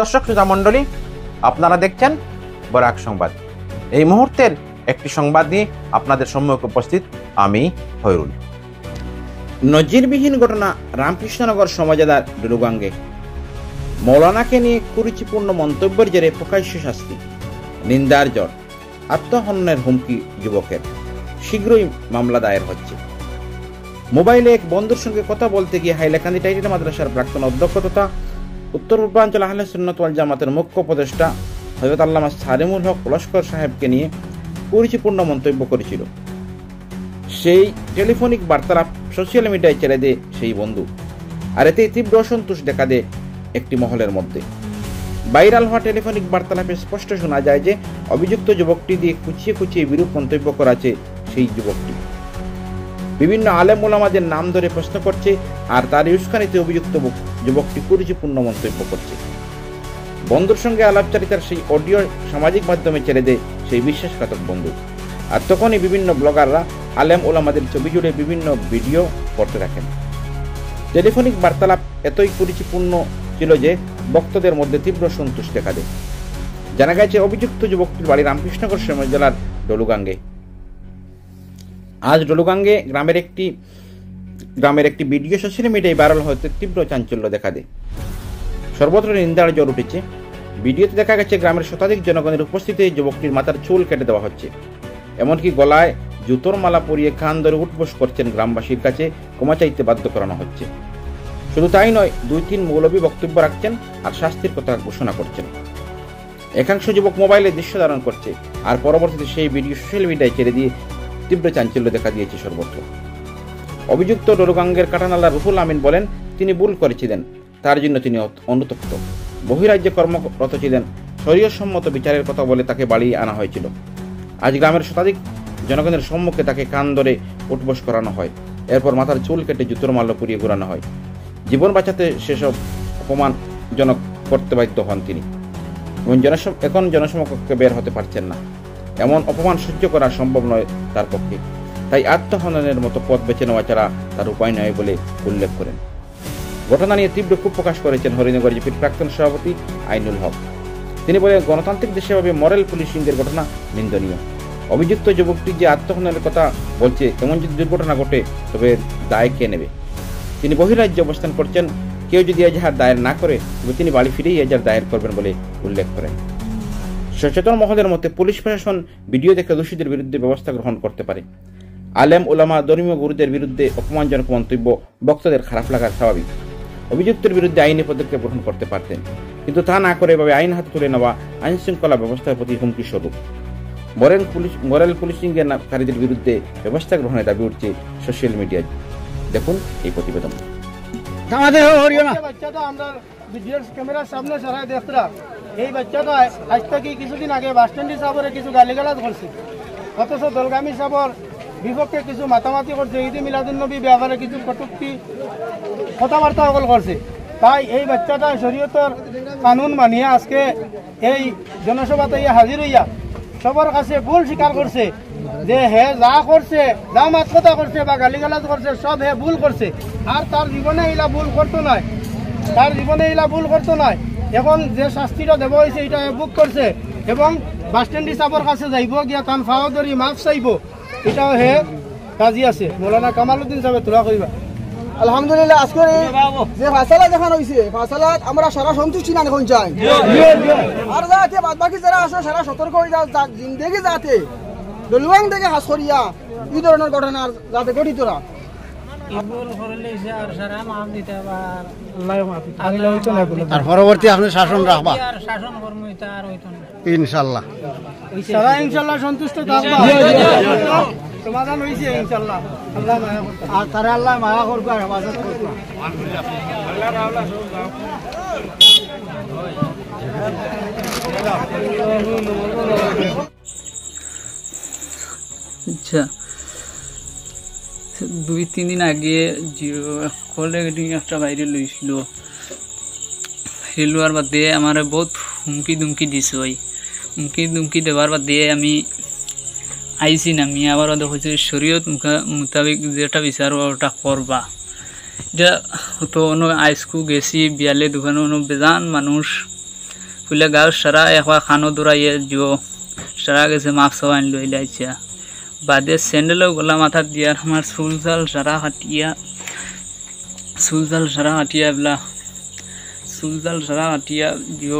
দর্শক শ্রোতা মণ্ডলী, আপনারা দেখছেন বরাক সংবাদ। এই মুহূর্তের একটি সংবাদ নিয়ে আপনাদের সম্মুখে উপস্থিত আমি খয়রুল। নজিরবিহীন ঘটনা রামকৃষ্ণনগর সমাজদার ডলুগাঙ্গে। মৌলানাকে নিয়ে কুরুচিপূর্ণ মন্তব্যের জেরে প্রকাশ্য শাস্তি, নিন্দার জ্বর, আত্মহননের হুমকি যুবকের। শীঘ্রই মামলা দায়ের হচ্ছে। মোবাইলে এক বন্ধুর সঙ্গে কথা বলতে গিয়ে হাইলাকান্দি টাইটেল মাদ্রাসার প্রাক্তন অধ্যক্ষ তথা উত্তর পূর্বাঞ্চল আহলে সুন্নাত ওয়াল জামাতের মুখ্য উপদেষ্টা হযরত আল্লামা সালিমুল হক লস্কর সাহেবকে নিয়ে কুরুচিপূর্ণ মন্তব্য করেছিল। সেই টেলিফোনিক বার্তালাপ সোশ্যাল মিডিয়ায় ছেড়ে দেয় সেই বন্ধু, আর এতে তীব্র অসন্তোষ দেখা দেয় একটি মহলের মধ্যে। ভাইরাল হওয়া টেলিফোনিক বার্তালাপে স্পষ্ট শোনা যায় যে অভিযুক্ত যুবকটি দিয়ে কুচিয়ে কুচিয়ে বিরূপ মন্তব্য করাছে সেই যুবকটি। বিভিন্ন আলেম ওলামাদের নাম ধরে প্রশ্ন করছে, আর তার উস্কানিতে অভিযুক্ত যুবকটি কুরুচিপূর্ণ মন্তব্য করছে। বন্ধুর সঙ্গে আলাপচারিতার সেই অডিও সামাজিক মাধ্যমে ছেড়ে দেয় সেই বিশ্বাসঘাতক বন্ধু। আর তখনই বিভিন্ন ব্লগাররা আলেম ওলামাদের ছবি জুড়ে বিভিন্ন ভিডিও করতে থাকেন। টেলিফোনিক বার্তালাপ এতই কুরুচিপূর্ণ ছিল যে ভক্তদের মধ্যে তীব্র সন্তোষ দেখা দেয়। জানা গেছে অভিযুক্ত যুবকটির বাড়ি রামকৃষ্ণনগর জেলার ডলুগাঙ্গে। আজ ডলুগাঙ্গে গ্রামের একটি ভিডিও সোশ্যাল মিডিয়ায় ভাইরাল হতে তীব্র চাঞ্চল্য দেখা দেয়। সর্বত্র নিন্দার জ্বর উঠেছে। ভিডিওতে দেখা গেছে গ্রামের শতাধিক জনগণের উপস্থিতিতে যুবকটির মাথার চুল কেটে দেওয়া হচ্ছে। এমনকি গলায় জুতোর মালা পরিয়ে কান ধরে উঠবোস করছেন গ্রামবাসীর কাছে ক্ষমা চাইতে বাধ্য করানো হচ্ছে। শুধু তাই নয়, 2-3 মৌলবী বক্তব্য রাখছেন আর শাস্তির কথা ঘোষণা করছেন। একাংশ যুবক মোবাইলে দৃশ্য ধারণ করছে, আর পরবর্তীতে সেই ভিডিও সোশ্যাল মিডিয়ায় ছেড়ে দিয়ে তীব্র চাঞ্চল্য দেখা দিয়েছে সর্বত্র। অভিযুক্ত ডলুগাঙ্গের কাটানালা রুহুল আমিন বলেন, তিনি ভুল করেছিলেন, তার জন্য তিনি অনুতপ্ত। বহিরাজ্যে কর্মরত ছিলেন, শরীয়তসম্মত বিচারের কথা বলে তাকে বাড়িয়ে আনা হয়েছিল। আজ গ্রামের শতাধিক জনগণের সম্মুখে তাকে কান ধরে উঠবোস করানো হয়, এরপর মাথার চুল কেটে জুতোর মাল্য পুড়িয়ে ঘোরানো হয়। জীবন বাঁচাতে সেসব অপমানজনক করতে বাধ্য হন তিনি, এখন জনসমক্ষে বের হতে পারছেন না। এমন অপমান সহ্য করা সম্ভব নয় তার পক্ষে, তাই আত্মহননের মতো পথ বেছে নেওয়া ছাড়া তার উপায় নয় বলে উল্লেখ করেন। ঘটনা নিয়ে তীব্র ক্ষোভ প্রকাশ করেছেন হরিনগর জিপির প্রাক্তন সভাপতি আইনুল হক। তিনি বলেন, গণতান্ত্রিক দেশে ভাবে মরাল পুলিশিংয়ের ঘটনা নিন্দনীয়। অভিযুক্ত যুবকটি যে আত্মহননের কথা বলছে, এমন যদি দুর্ঘটনা ঘটে তবে দায় কে নেবে? তিনি বহিরাজ্যে অবস্থান করছেন, কেউ যদি এজাহার দায়ের না করে তবে তিনি বাড়ি ফিরেই এজাহার দায়ের করবেন বলে উল্লেখ করেন। সচেতন মহলের মতে পুলিশ প্রশাসন ভিডিও দেখে দোষীদের বিরুদ্ধে ব্যবস্থা গ্রহণ করতে পারে। আলেম ওলামা ধর্মীয় গুরুদের বিরুদ্ধে অপমানজনক মন্তব্য ভক্তদের খারাপ লাগার স্বাভাবিক। অভিযুক্তের বিরুদ্ধে আইনি পদক্ষেপ গ্রহণ করতে পারতেন, কিন্তু তা না করে এভাবে আইন হাতে তুলে নেওয়া আইন শৃঙ্খলা ব্যবস্থার প্রতি হুমকি স্বরূপ। মরাল পুলিশিংকারীদের বিরুদ্ধে ব্যবস্থা গ্রহণের দাবি উঠছে সোশ্যাল মিডিয়ায়। দেখুন এই প্রতিবেদন। ক্যামেরার সামনে সরাই দেখরা এই বাচ্চাটা আজ থেকে কিছুদিন আগে বাসস্ট্যান্ডি সাহেবের কিছু গালিগালাজ করছে, অথচ দলগামী সাহেবের বিপক্ষে কিছু মাতামাতি করছে, ঈদে মিলাদুন্নবী ব্যাপারে কিছু কটূক্তি কথাবার্তা সকল করছে। তাই এই বাচ্চাটা শরীয়তের কানুন মানিয়ে আজকে এই জনসভাতে হাজির হইয়া সবার কাছে ভুল স্বীকার করছে যে হে যা করছে, যা মাত কথা করছে বা গালিগালাজ করছে সব হে ভুল করছে, আর তার জীবনে এইলা ভুল করতো নয়। এখন যে শাস্তিটা দেওয়া হয়েছে এটা বুক করছে এবং বাসস্ট্যান্ডি সাহেবের কাছে যাইব, গিয়া তান ফাও ধরি মাফ চাইব, এটাও হে কাজী আছে। মৌলানা কামালউদ্দিন সাহেব তোলা করিবা। আলহামদুলিল্লাহ, আজকে যে ফাসালা দেখানো হয়েছে, ফাসালাত আমরা সারা সন্তুষ্টি না এখন চাই, আর যাতে বাদ বাকি যারা আছে সারা সতর্ক হয়ে জিন্দেগি যাতে ডলুয়াং থেকে হাস করিয়া এই ধরনের ঘটনা যাতে ঘটিতরা আর পরবর্তী আপনি শাসন রাখবা ইনশাল্লাহ। সারা ইনশাল্লাহ সন্তুষ্ট থাকবা, সমাধান হয়েছে ইনশাল্লাহ। আল্লাহ মায়া করবে, আর তারা আল্লাহ মায়া করবে আর হেফাজত করবে। আচ্ছা, 2-3 দিন আগে কলেজ একটা বাইরে লইছিল, লোয়ার বাদে আমার বহুত হুমকি দুমকি দিছে। ওই হুমকি দেওয়ার বাদে আমি আইসি নামি আবার ওদের হচ্ছে শরীয়ত মোতাবেক যেটা বিচার ওটা করবা। এটা তো আইসকু গেছি বিয়ালে দোকানে বেজান মানুষ ফুলে গাঁও সারা একবার খানো দৌড়াইয়ে জিও সারা গেছে মাপ সবাই লই লাইছে বাদে স্যান্ডেলও গলা মাথা দিয়ে আমার চুলজাল সারা হাটিয়া এগুলা চুলজাল সারা হাটিয়া জিও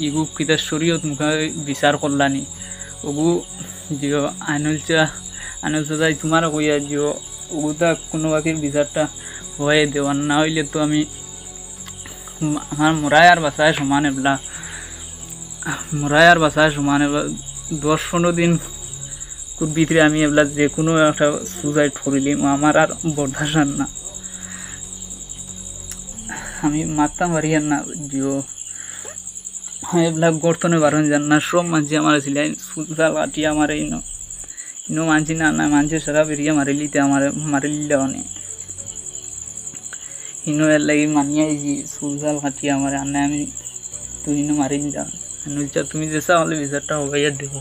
ইগু কিতা শরীয়ত মুখা বিচার করলানি ওগু জিও আইনলচা যাই তোমার কইয়া জিও ওগুতা কোনো বাকির বিচারটা হয়ে দেওয়ার না হইলে তো আমি আমার মরাই আর বাসায় সমান এগুলা মরাই আর বাসায় সমান এগুলা 10-15 দিন ভিতরে আমি এগুলা যে কোনো একটা সুসাইড করিলাম আমার আর বরদাস্ত না আমি মারতাম পারি না জিও এগুলা গর্তনে বারণ যান না সব মানছি আমার ছিলেন সুলজাল কাটিয়া আমার ইনো মানছি না মানছি সারা বেরিয়ে মারিলিতে আমার মারিলে অনেক ইনো এর লাগি মানিয়ে আইছি সুলজাল কাটিয়া আমার আনে আমি তুই ইনো মারিল যাও তুমি যে চাও হলে বিচারটা হবাইয়া দেবো